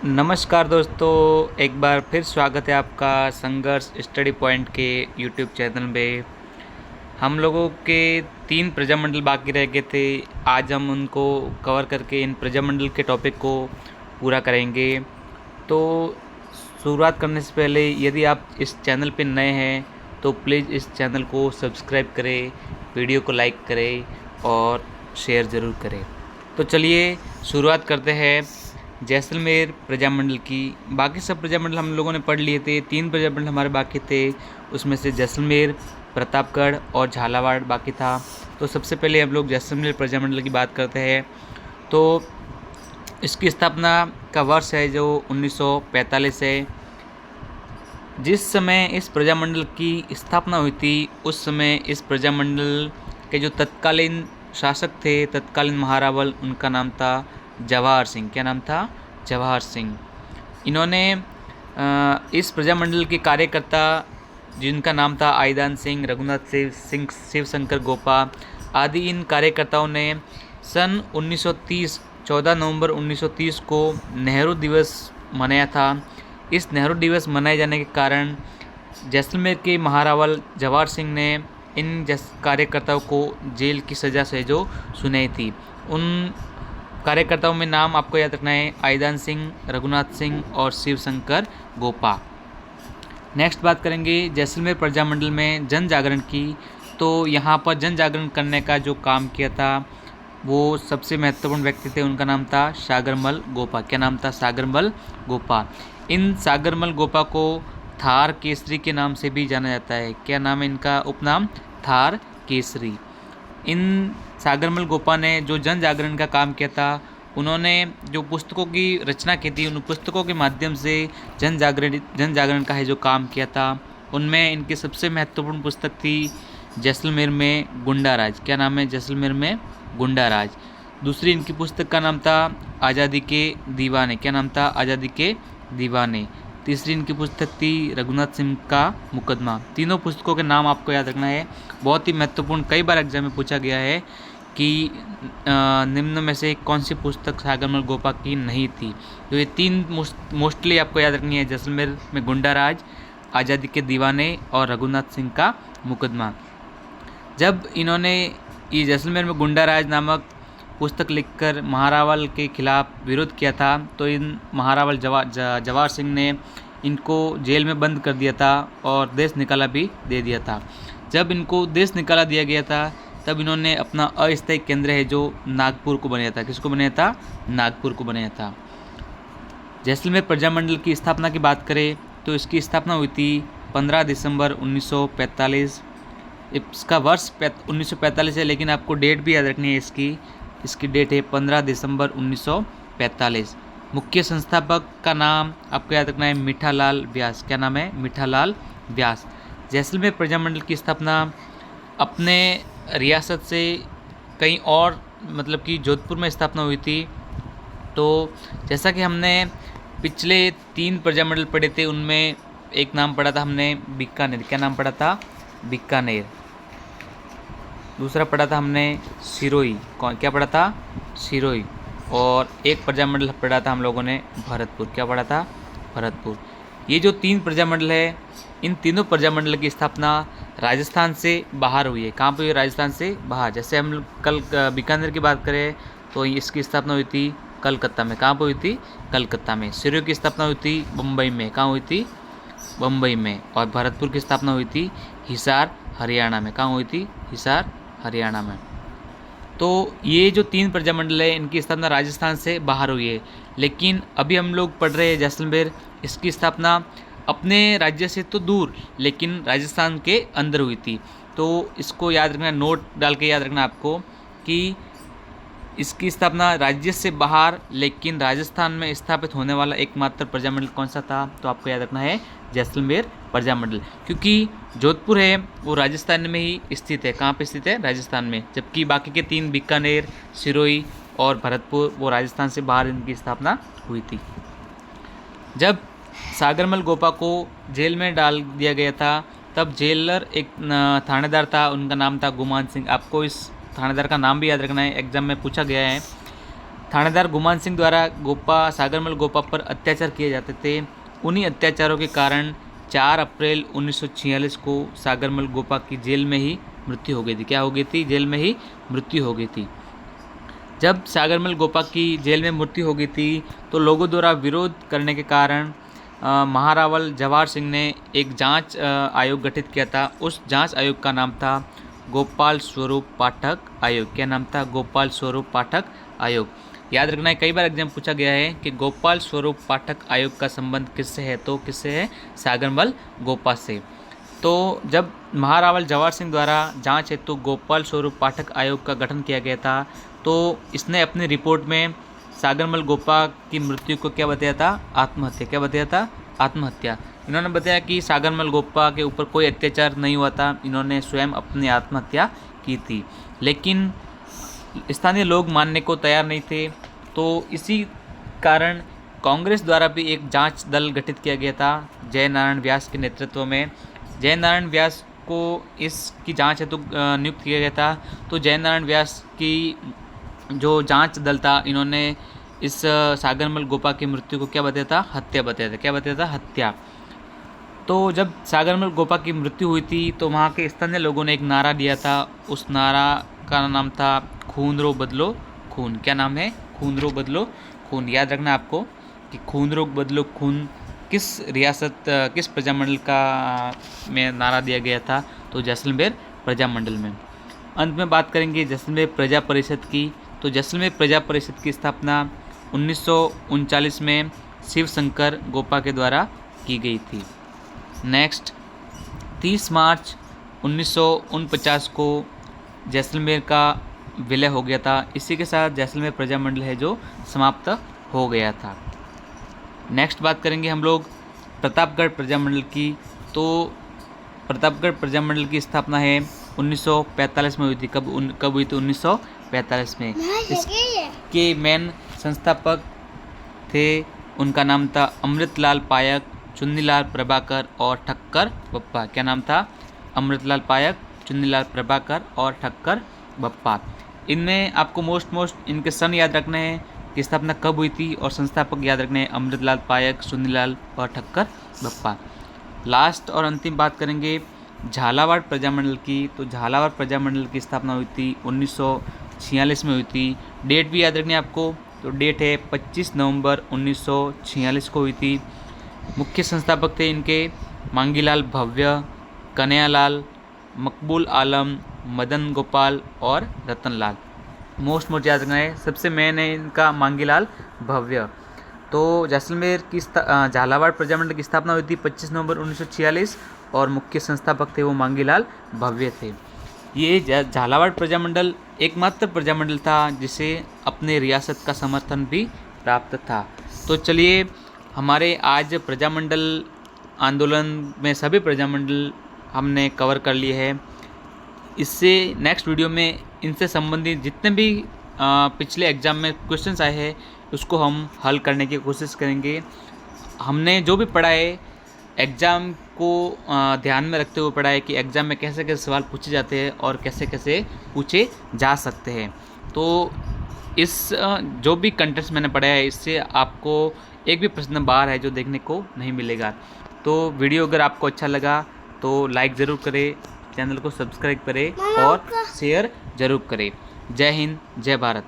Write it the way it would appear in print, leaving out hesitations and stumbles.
नमस्कार दोस्तों, एक बार फिर स्वागत है आपका संघर्ष स्टडी पॉइंट के यूट्यूब चैनल में। हम लोगों के 3 प्रजामंडल बाकी रह गए थे। आज हम उनको कवर करके इन प्रजामंडल के टॉपिक को पूरा करेंगे। तो शुरुआत करने से पहले यदि आप इस चैनल पे नए हैं तो प्लीज़ इस चैनल को सब्सक्राइब करें, वीडियो को लाइक करें और शेयर ज़रूर करें। तो चलिए शुरुआत करते हैं जैसलमेर प्रजामंडल की। बाकी सब प्रजामंडल हम लोगों ने पढ़ लिए थे। 3 प्रजामंडल हमारे बाकी थे, उसमें से जैसलमेर, प्रतापगढ़ और झालावाड़ बाकी था। तो सबसे पहले हम लोग जैसलमेर प्रजामंडल की बात करते हैं। तो इसकी स्थापना का वर्ष है जो 1945 है। जिस समय इस प्रजामंडल की स्थापना हुई थी उस समय इस प्रजामंडल के जो तत्कालीन शासक थे, तत्कालीन महारावल, उनका नाम था जवाहर सिंह। क्या नाम था? जवाहर सिंह। इन्होंने इस प्रजामंडल के कार्यकर्ता जिनका नाम था आईदान सिंह, रघुनाथ सिंह, शिव शंकर गोपा आदि, इन कार्यकर्ताओं ने सन 1930 14 नवंबर 1930 को नेहरू दिवस मनाया था। इस नेहरू दिवस मनाए जाने के कारण जैसलमेर के महारावल जवाहर सिंह ने इन कार्यकर्ताओं को जेल की सज़ा से जो सुनाई थी। उन कार्यकर्ताओं में नाम आपको याद रखना है आईदान सिंह, रघुनाथ सिंह और शिव शंकर गोपा। नेक्स्ट बात करेंगे जैसलमेर प्रजामंडल में जन जागरण की। तो यहाँ पर जन जागरण करने का जो काम किया था वो सबसे महत्वपूर्ण व्यक्ति थे, उनका नाम था सागरमल गोपा। क्या नाम था? सागरमल गोपा। इन सागरमल गोपा को थार केसरी के नाम से भी जाना जाता है। क्या नाम है इनका? उपनाम थार केसरी। इन सागरमल गोपा ने जो जन जागरण का काम किया था, उन्होंने जो पुस्तकों की रचना की थी, उन पुस्तकों के माध्यम से जन जागरण का है जो काम किया था। उनमें इनकी सबसे महत्वपूर्ण पुस्तक थी जैसलमेर में गुंडा राज। क्या नाम है? जैसलमेर में गुंडा राज। दूसरी इनकी पुस्तक का नाम था आज़ादी के दीवाने। क्या नाम था? आज़ादी के दीवाने। तीसरी इनकी पुस्तक थी रघुनाथ सिंह का मुकदमा। तीनों पुस्तकों के नाम आपको याद रखना है, बहुत ही महत्वपूर्ण। कई बार एग्जाम में पूछा गया है कि निम्न में से कौन सी पुस्तक सागरमल गोपा की नहीं थी। तो ये 3 मोस्टली आपको याद रखनी है, जैसलमेर में गुंडा राज, आज़ादी के दीवाने और रघुनाथ सिंह का मुकदमा। जब इन्होंने ये जैसलमेर में गुंडा राज नामक पुस्तक लिखकर महारावल के खिलाफ विरोध किया था, तो इन महारावल जवाहर सिंह ने इनको जेल में बंद कर दिया था और देश निकाला भी दे दिया था। जब इनको देश निकाला दिया गया था तब इन्होंने अपना अस्थायी केंद्र है जो नागपुर को बनाया था। किसको बनाया था? नागपुर को बनाया था। जैसलमेर प्रजामंडल की स्थापना की बात करें तो इसकी स्थापना हुई थी 15 दिसंबर 1945। इसका वर्ष 1945 है, लेकिन आपको डेट भी याद रखनी है इसकी डेट है 15 दिसंबर 1945। मुख्य संस्थापक का नाम आपको याद रखना है मीठालाल व्यास। क्या नाम है? मीठालाल व्यास। जैसलमेर प्रजामंडल की स्थापना अपने रियासत से कहीं और, मतलब कि जोधपुर में स्थापना हुई थी। तो जैसा कि हमने पिछले 3 प्रजामंडल पढ़े थे, उनमें एक नाम पढ़ा था हमने बीकानेर। क्या नाम पढ़ा था? बीकानेर। दूसरा पढ़ा था हमने सिरोही। क्या पढ़ा था? सिरोही। और एक प्रजामंडल पढ़ा था हम लोगों ने भरतपुर। क्या पढ़ा था? भरतपुर। ये जो 3 प्रजामंडल है, इन तीनों प्रजामंडल की स्थापना राजस्थान से बाहर हुई है। कहाँ पर हुई? राजस्थान से बाहर। जैसे हम कल बीकानेर की बात करें तो इसकी स्थापना हुई थी कलकत्ता में। कहाँ पर हुई थी? कलकत्ता में। सिरोही की स्थापना हुई थी बम्बई में। कहाँ हुई थी? बम्बई में। और भरतपुर की स्थापना हुई थी हिसार, हरियाणा में। कहाँ हुई थी? हिसार, हरियाणा में। तो ये जो 3 प्रजामंडल है, इनकी स्थापना राजस्थान से बाहर हुई है। लेकिन अभी हम लोग पढ़ रहे हैं जैसलमेर, इसकी स्थापना अपने राज्य से तो दूर लेकिन राजस्थान के अंदर हुई थी। तो इसको याद रखना, नोट डाल के याद रखना आपको कि इसकी स्थापना राज्य से बाहर लेकिन राजस्थान में स्थापित होने वाला एकमात्र प्रजामंडल कौन सा था? तो आपको याद रखना है जैसलमेर प्रजामंडल, क्योंकि जोधपुर है वो राजस्थान में ही स्थित है। कहाँ पे स्थित है? राजस्थान में। जबकि बाकी के 3 बीकानेर, सिरोही और भरतपुर वो राजस्थान से बाहर इनकी स्थापना हुई थी। जब सागरमल गोपा को जेल में डाल दिया गया था तब जेलर एक थानेदार था, उनका नाम था गुमान सिंह। आपको इस थानेदार का नाम भी याद रखना है, एग्जाम में पूछा गया है। थानेदार गुमान सिंह द्वारा सागरमल गोपा पर अत्याचार किए जाते थे। उन्हीं अत्याचारों के कारण 4 अप्रैल 1946 को सागरमल गोपा की जेल में ही मृत्यु हो गई थी। क्या हो गई थी? जेल में ही मृत्यु हो गई थी। जब सागरमल गोपा की जेल में मृत्यु हो गई थी तो लोगों द्वारा विरोध करने के कारण महारावल जवाहर सिंह ने एक जांच आयोग गठित किया था। उस जांच आयोग का नाम था गोपाल स्वरूप पाठक आयोग। क्या नाम था? गोपाल स्वरूप पाठक आयोग। याद रखना है, कई बार एग्जाम पूछा गया है कि गोपाल स्वरूप पाठक आयोग का संबंध किससे है, तो किससे है? सागरमल गोपा से। तो जब महारावल जवाहर सिंह द्वारा जांच हेतु गोपाल स्वरूप पाठक आयोग का गठन किया गया था तो इसने अपनी रिपोर्ट में सागरमल गोपा की मृत्यु को क्या बताया था? आत्महत्या। क्या बताया था? आत्महत्या। इन्होंने बताया कि सागरमल गोपा के ऊपर कोई अत्याचार नहीं हुआ था, इन्होंने स्वयं अपनी आत्महत्या की थी। लेकिन स्थानीय लोग मानने को तैयार नहीं थे, तो इसी कारण कांग्रेस द्वारा भी एक जांच दल गठित किया गया था जय नारायण व्यास के नेतृत्व में। जय नारायण व्यास को इसकी जांच हेतु नियुक्त किया गया था। तो जय नारायण व्यास की जो जांच दल था, इन्होंने इस सागरमल गोपा की मृत्यु को क्या बताया था? हत्या बताया था। क्या बताया था? हत्या। तो जब सागरमल गोपा की मृत्यु हुई थी तो वहाँ के स्थानीय लोगों ने एक नारा दिया था। उस नारा का नाम था खून रो बदलो खून। क्या नाम है? खून रो बदलो खून। याद रखना आपको कि खून रो बदलो खून किस रियासत, किस प्रजामंडल का में नारा दिया गया था? तो जैसलमेर प्रजामंडल में। अंत में बात करेंगे जैसलमेर प्रजा परिषद की। तो जैसलमेर प्रजा परिषद की स्थापना 1939 में शिव शंकर गोपा के द्वारा की गई थी। नेक्स्ट 30 मार्च 1949 को जैसलमेर का विलय हो गया था। इसी के साथ जैसलमेर प्रजामंडल है जो समाप्त हो गया था। नेक्स्ट बात करेंगे हम लोग प्रतापगढ़ प्रजामंडल की। तो प्रतापगढ़ प्रजामंडल की स्थापना है 1945 में हुई थी। कब हुई थी? 1945 में। इसके मेन संस्थापक थे, उनका नाम था अमृतलाल पायक, चुन्नीलाल प्रभाकर और ठक्कर बप्पा। क्या नाम था? अमृतलाल पायक, चुन्नीलाल प्रभाकर और ठक्कर बप्पा। इनमें आपको मोस्ट इनके सन याद रखने हैं कि स्थापना कब हुई थी, और संस्थापक याद रखने हैं अमृतलाल पायक, चुन्नीलाल और ठक्कर बप्पा। लास्ट और अंतिम बात करेंगे झालावाड़ प्रजामंडल की। तो झालावाड़ प्रजामंडल की स्थापना हुई थी 1946 में हुई थी। डेट भी याद रखनी है आपको। तो डेट है 25 नवंबर 1946 को हुई थी। मुख्य संस्थापक थे इनके मांगीलाल भव्य, कन्हैयालाल, मकबूल आलम, मदन गोपाल और रतनलाल। मोस्ट याद रखना है। सबसे मेन है इनका मांगीलाल भव्य। तो जैसलमेर की झालावाड़ प्रजामंडल की स्थापना हुई थी 25 नवंबर 1946 और मुख्य संस्थापक थे वो मांगीलाल भव्य थे। ये झालावाड़ प्रजामंडल एकमात्र प्रजामंडल था जिसे अपने रियासत का समर्थन भी प्राप्त था। तो चलिए, हमारे आज प्रजामंडल आंदोलन में सभी प्रजामंडल हमने कवर कर लिए हैं। इससे नेक्स्ट वीडियो में इनसे संबंधित जितने भी पिछले एग्ज़ाम में क्वेश्चंस आए हैं उसको हम हल करने की कोशिश करेंगे। हमने जो भी पढ़ा है एग्ज़ाम को ध्यान में रखते हुए पढ़ा है कि एग्ज़ाम में कैसे कैसे सवाल पूछे जाते हैं और कैसे कैसे पूछे जा सकते हैं। तो इस जो भी कंटेंट्स मैंने पढ़ा है इससे आपको एक भी प्रश्न बाहर है जो देखने को नहीं मिलेगा। तो वीडियो अगर आपको अच्छा लगा तो लाइक ज़रूर करें, चैनल को सब्सक्राइब करें और शेयर ज़रूर करें। जय हिंद, जय भारत।